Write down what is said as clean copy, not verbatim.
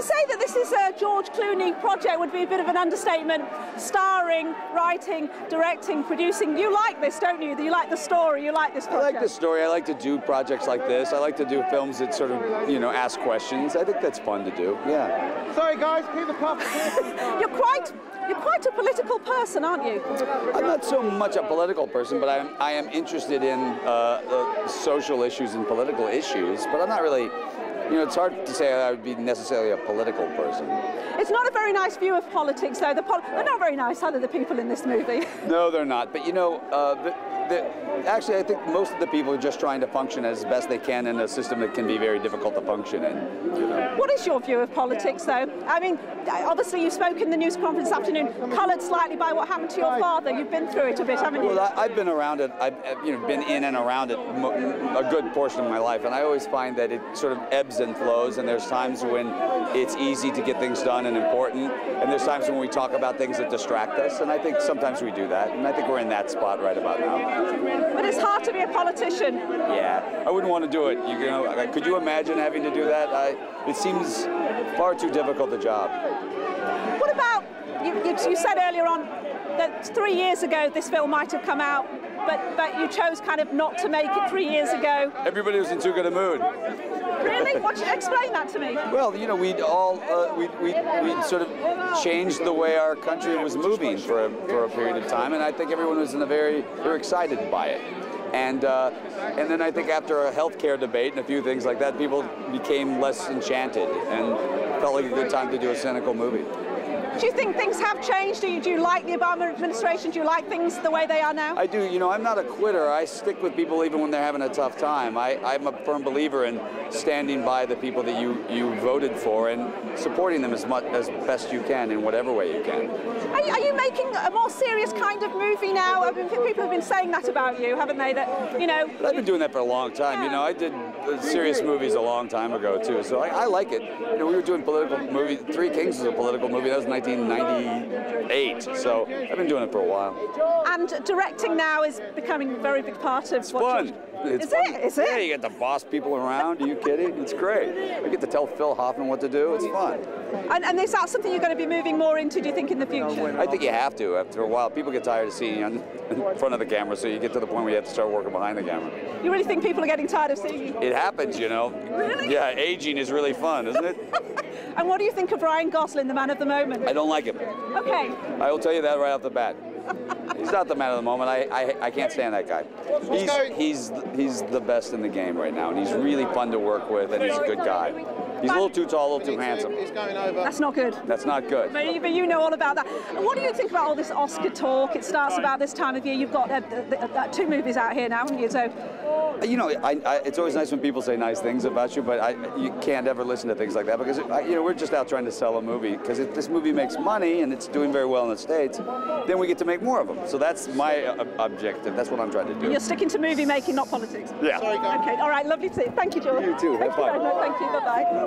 say that this is a George Clooney project would be a bit of an understatement. Starring, writing, directing, producing. You like this, don't you? You like the story, you like this project. I like the story. I like to do projects like this. I like to do films that sort of, you know, ask questions. I think that's fun to do, yeah. Sorry guys, keep the coffee. You're quite a political person, aren't you? I'm not so much a political person, but I am interested in social issues and political issues, but I'm not really, you know, it's hard to say I would be necessarily a political person. It's not a very nice view of politics, though. They're not very nice, are they, the people in this movie? No, they're not. But, you know, actually, I think most of the people are just trying to function as best they can in a system that can be very difficult to function in. You know? What is your view of politics, though? I mean, obviously you spoke in the news conference this afternoon, coloured slightly by what happened to your father. You've been through it a bit, haven't you? Well, I've been around it. I've been in and around it a good portion of my life, and I always find that it sort of ebbs and flows, and there's times when it's easy to get things done and important, and there's times when we talk about things that distract us, and I think sometimes we do that, and I think we're in that spot right about now. But it's hard to be a politician. Yeah, I wouldn't want to do it. You know, could you imagine having to do that? It seems far too difficult a job. What about, you said earlier on that 3 years ago this film might have come out, but you chose kind of not to make it 3 years ago. Everybody was in too good a mood. Really? Explain that to me. Well, you know, we'd sort of changed the way our country was moving for a period of time, and I think everyone was they were excited by it. And then I think after a healthcare debate and a few things like that, people became less enchanted and felt like a good time to do a cynical movie. Do you think things have changed? Do you like the Obama administration? Do you like things the way they are now? I do. You know, I'm not a quitter. I stick with people even when they're having a tough time. I'm a firm believer in standing by the people that you voted for and supporting them as best you can in whatever way you can. Are you making a more serious kind of movie now? I mean, people have been saying that about you, haven't they? That, you know... But I've been doing that for a long time. Yeah. You know, I did serious movies a long time ago, too. So I like it. You know, we were doing political movies. Three Kings was a political movie. That was 1998. So I've been doing it for a while. And directing now is becoming a very big part of It's fun. It's fun. Is it? Yeah, you get to boss people around. Are you kidding? It's great. We get to tell Phil Hoffman what to do. It's fun. And is that something you're going to be moving more into, do you think, in the future? I think you have to. After a while, people get tired of seeing you in front of the camera, so you get to the point where you have to start working behind the camera. You really think people are getting tired of seeing you? It happens, you know. Really? Yeah, aging is really fun, isn't it? And what do you think of Ryan Gosling, the man of the moment? I don't like him. Okay. I will tell you that right off the bat. He's not the man of the moment. I can't stand that guy. He's the best in the game right now, and he's really fun to work with, and he's a good guy. He's a little too tall, a little too handsome. He's going over. That's not good. That's not good. But you know all about that. What do you think about all this Oscar talk? It starts about this time of year. You've got 2 movies out here now, haven't you? So, you know, it's always nice when people say nice things about you, but you can't ever listen to things like that because, you know, we're just out trying to sell a movie. Because if this movie makes money and it's doing very well in the States, then we get to make more of them. So that's my objective. That's what I'm trying to do. You're sticking to movie making, not politics. Yeah. Sorry, guys. Okay. All right. Lovely to see you. Thank you, George. You too. Thank you very much. Thank you. Bye-bye.